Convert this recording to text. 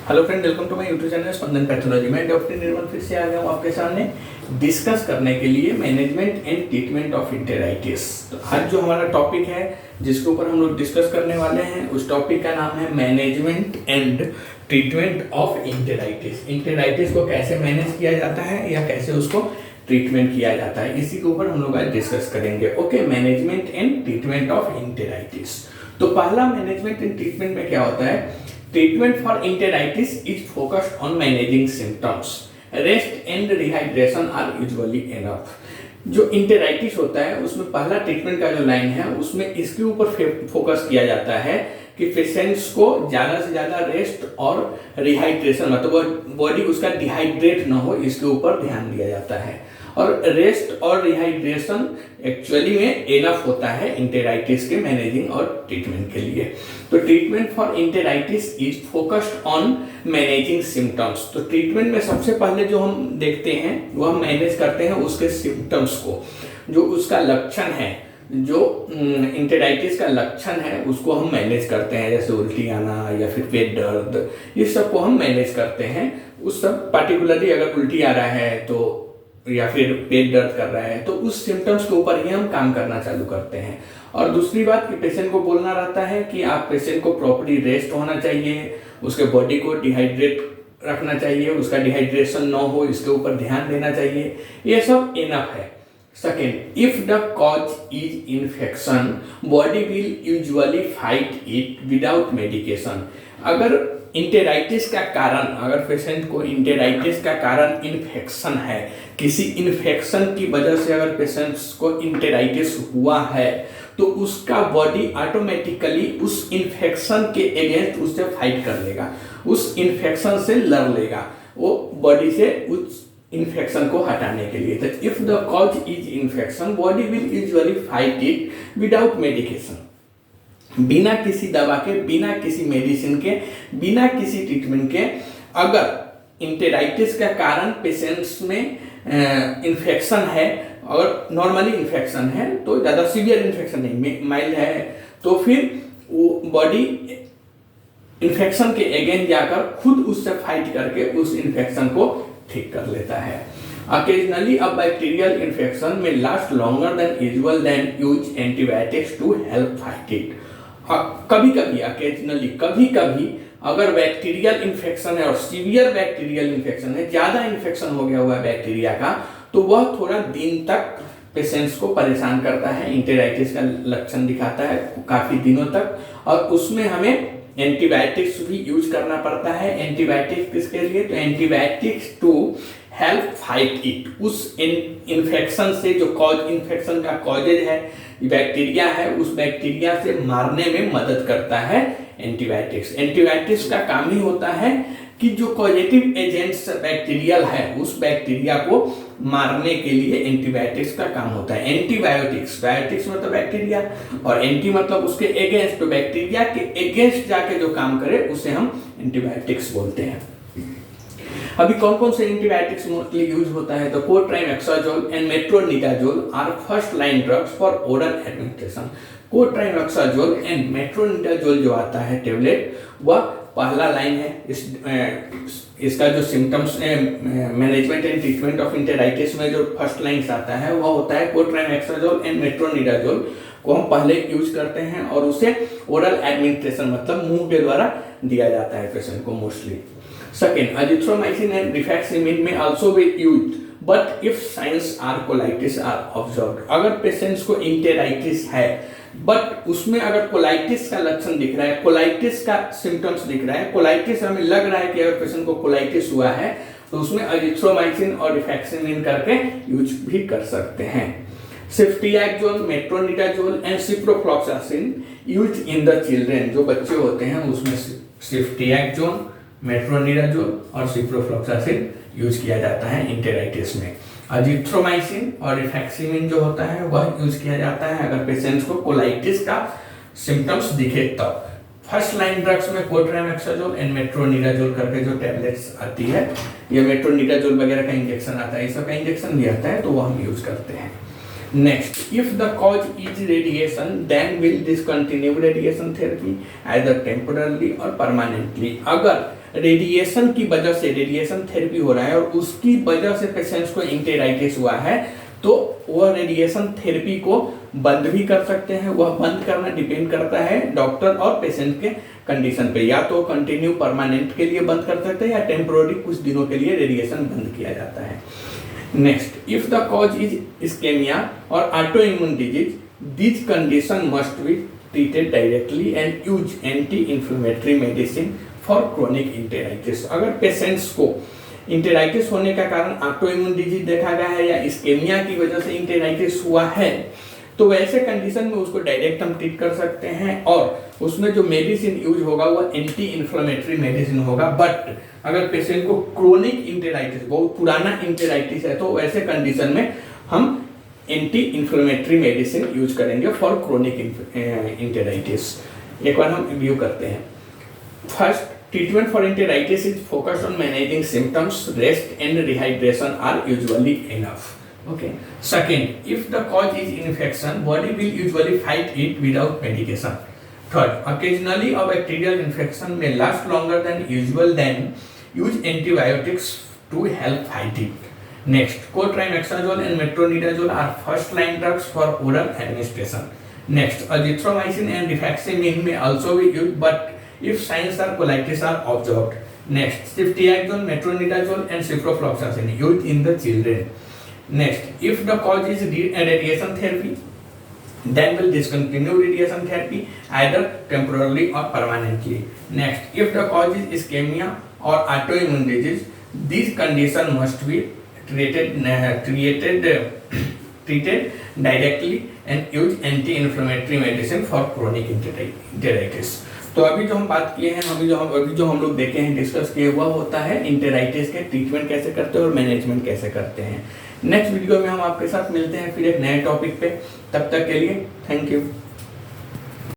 Hello friend, welcome to my YouTube channel Spandan pathology. मैं doctor Nirmal फिर से आ गया हूँ आपके सामने डिस्कस करने के लिए management and treatment of enteritis. तो आज जो हमारा टॉपिक है जिसके ऊपर हम लोग डिस्कस करने वाले हैं उस टॉपिक का नाम है मैनेजमेंट एंड ट्रीटमेंट ऑफ इंटेराइटिस। इंटेराइटिस को कैसे मैनेज किया जाता है या कैसे उसको ट्रीटमेंट किया जाता है, इसी के ऊपर हम लोग आज डिस्कस करेंगे। Okay, management and treatment of enteritis. तो पहला मैनेजमेंट एंड ट्रीटमेंट में क्या होता है? Treatment for enteritis is focused on managing symptoms. Rest and rehydration are usually enough. जो इंटेराइटिस होता है उसमें पहला ट्रीटमेंट का जो लाइन है उसमें इसके ऊपर फोकस किया जाता है कि पेशेंट्स को ज़्यादा से ज़्यादा रेस्ट और रिहाइड्रेशन, मतलब बॉडी उसका डिहाइड्रेट ना हो, इसके ऊपर ध्यान दिया जाता है। और रेस्ट और रिहाइड्रेशन एक्चुअली में इनफ होता है इंटेराइटिस के मैनेजिंग और ट्रीटमेंट के लिए। तो treatment for enteritis is focused on managing symptoms. तो ट्रीटमेंट में सबसे पहले जो हम देखते हैं वो हम मैनेज करते हैं उसके सिम्टम्स को, जो उसका लक्षण है, जो इंटेराइटिस का लक्षण है उसको हम मैनेज करते हैं, जैसे उल्टी आना या फिर पेट दर्द, ये सब को हम मैनेज करते हैं। उस सब पार्टिकुलरली अगर उल्टी आ रहा है तो या फिर पेट दर्द कर रहा है तो उस सिम्टम्स के ऊपर ही हम काम करना चालू करते हैं। और दूसरी बात कि पेशेंट को बोलना रहता है कि आप पेशेंट को प्रॉपर्ली रेस्ट होना चाहिए, उसके बॉडी को डिहाइड्रेट रखना चाहिए, उसका डिहाइड्रेशन ना हो इसके ऊपर ध्यान देना चाहिए, ये सब इनफ है। Second, if the cause is infection body will usually fight it without medication. अगर इंटेराइटिस का कारण, अगर पेशेंट को इंटेराइटिस का कारण इन्फेक्शन है, किसी इन्फेक्शन की वजह से अगर पेशेंट्स को इंटेराइटिस हुआ है तो उसका बॉडी ऑटोमेटिकली उस इन्फेक्शन के अगेंस्ट उससे फाइट कर लेगा, उस इन्फेक्शन से लड़ लेगा, वो बॉडी से उस इन्फेक्शन को हटाने के लिए। तो if the cause is infection body will usually fight it without medication. बिना किसी दवा के, बिना किसी मेडिसिन के, बिना किसी ट्रीटमेंट के अगर इंटेराइटिस का कारण पेशेंट्स में इन्फेक्शन है, और नॉर्मली इन्फेक्शन है तो ज़्यादा सीवियर इन्फेक्शन नहीं, माइल्ड है, तो फिर वो बॉडी इन्फेक्शन के अगेंस्ट जाकर खुद उससे फाइट करके उस इन्फेक्शन को ठीक कर लेता है। Occasionally, a bacterial infection may last longer than usual than use antibiotics to help fight it. कभी कभी, occasionally, कभी कभी अगर बैक्टीरियल इन्फेक्शन है और सीवियर बैक्टीरियल इन्फेक्शन है, ज़्यादा इन्फेक्शन हो गया हुआ है बैक्टीरिया का, तो वह थोड़ा दिन तक पेशेंट्स को परेशान करता है, इंटेराइटिस का लक्षण दिखाता है काफ़ी दिनों तक, और उसमें हमें एंटीबायोटिक्स भी यूज करना पड़ता है। एंटीबायोटिक्स किसके लिए? तो antibiotics to help fight it, उस इन्फेक्शन से, जो कॉज इन्फेक्शन का कॉजेज है, बैक्टीरिया है, उस बैक्टीरिया से मारने में मदद करता है एंटीबायोटिक्स। एंटीबायोटिक्स का काम ही होता है कि जो कॉजेटिव एजेंट्स बैक्टीरियल है उस बैक्टीरिया को मारने के लिए एंटीबायोटिक्स का काम होता है। एंटीबायोटिक्स, बायोटिक्स मतलब बैक्टीरिया, और एंटी मतलब उसके अगेंस्ट, तो बैक्टीरिया के अगेंस्ट जाके जो काम करे उसे हम एंटीबायोटिक्स बोलते हैं। अभी कौन कौन से एंटीबायोटिक्स मोस्टली यूज होता है? तो cotrimoxazole and metronidazole are first line drugs for oral administration. Cotrimoxazole and metronidazole जो आता है टेबलेट, वह पहला लाइन है। इसका जो symptoms management and treatment of enteritis में जो फर्स्ट लाइन आता है वह होता है कोट्राइमेक्साजोल एंड मेट्रोनिडाजोल को हम पहले यूज करते हैं, और उसे ओरल एडमिनिस्ट्रेशन मतलब मुंह के द्वारा दिया जाता है पेशेंट को mostly. Second, azithromycin and rifaximin may also be used, but if signs are colitis are observed. अगर पेशेंट्स को इंटेराइटिस है बट उसमें अगर कोलाइटिस का लक्षण दिख रहा है, कोलाइटिस का सिम्टम्स दिख रहा है, कोलाइटिस हमें लग रहा है कि अगर पेशेंट को कोलाइटिस हुआ है तो उसमें अजिथ्रोमाइसिन और रिफैक्सिमिन करके यूज भी कर सकते हैं। Ceftriaxone, metronidazole and ciprofloxacin use in the children. जो बच्चे होते हैं उसमें सिफ्टियाक्सोल, मेट्रोनिडाजोल और सिप्रोफ्लॉक्सासिन यूज किया जाता है इंटेराइटिस में। अजिथ्रोमाइसिन और रिफैक्सिमिन जो होता है वह यूज किया जाता है अगर पेशेंट्स को कोलाइटिस का सिम्टम्स दिखे तब। फर्स्ट लाइन ड्रग्स में कोट्राइमेक्साजोल एंड मेट्रोनिडाजोल करके जो टैबलेट्स आती है, या मेट्रोनिडाजोल वगैरह का इंजेक्शन आता है, इसका इंजेक्शन भी आता है तो वो हम यूज करते हैं। Next, if the cause is radiation, then will discontinue radiation therapy either temporarily or permanently. अगर रेडिएशन की वजह से रेडिएशन थेरेपी हो रहा है और उसकी वजह से पेशेंट्स को एंटेराइटिस हुआ है, तो वह रेडिएशन थेरेपी को बंद भी कर सकते हैं। वह बंद करना डिपेंड करता है डॉक्टर और पेशेंट के कंडीशन पे, या तो कंटिन्यू परमानेंट के लिए बंद कर सकते हैं या टेम्पोररी कुछ दिनों के लिए रेडिएशन बंद किया जाता है। Next, if the cause is ischaemia और auto immune disease, this condition must be treated directly and use anti inflammatory medicine for chronic enteritis. अगर पेशेंट्स को एंटेराइटिस होने का कारण ऑटो इम्यून डिजीज देखा गया है या इस्केमिया की वजह से एंटेराइटिस हुआ है, तो वैसे कंडीशन में उसको डायरेक्ट हम ट्रीट कर सकते हैं और उसमें जो मेडिसिन यूज होगा वो एंटी इन्फ्लेमेटरी मेडिसिन होगा। बट अगर पेशेंट को क्रोनिक एंटेराइटिस, बहुत पुराना एंटेराइटिस है, तो वैसे कंडीशन में हम एंटी इन्फ्लेमेटरी मेडिसिन यूज करेंगे फॉर क्रोनिक एंटेराइटिस। एक बार हम रिव्यू करते हैं। First, treatment for enteritis is focused on managing symptoms. Rest and rehydration are usually enough. Okay. Second, if the cause is infection, body will usually fight it without medication. Third, occasionally a bacterial infection may last longer than usual, then use antibiotics to help fight it. Next, cotrimazole and metronidazole are first line drugs for oral administration. Next, azithromycin and rifaximin may also be used, but if signs of colitis are observed. Next, ceftriaxone, metronidazole and ciprofloxacin used in the children. Next, if the cause is radiation therapy, then will discontinue radiation therapy either temporarily or permanently. Next, if the cause is ischemia or autoimmune disease, this condition must be treated directly and use anti-inflammatory medicine for chronic enteritis. तो अभी जो हम बात किए हैं, अभी जो हम लोग देखे हैं, डिस्कस किए, हुआ होता है एंटेराइटिस के ट्रीटमेंट कैसे करते हैं और मैनेजमेंट कैसे करते हैं। नेक्स्ट वीडियो में हम आपके साथ मिलते हैं फिर एक नए टॉपिक पे। तब तक के लिए थैंक यू।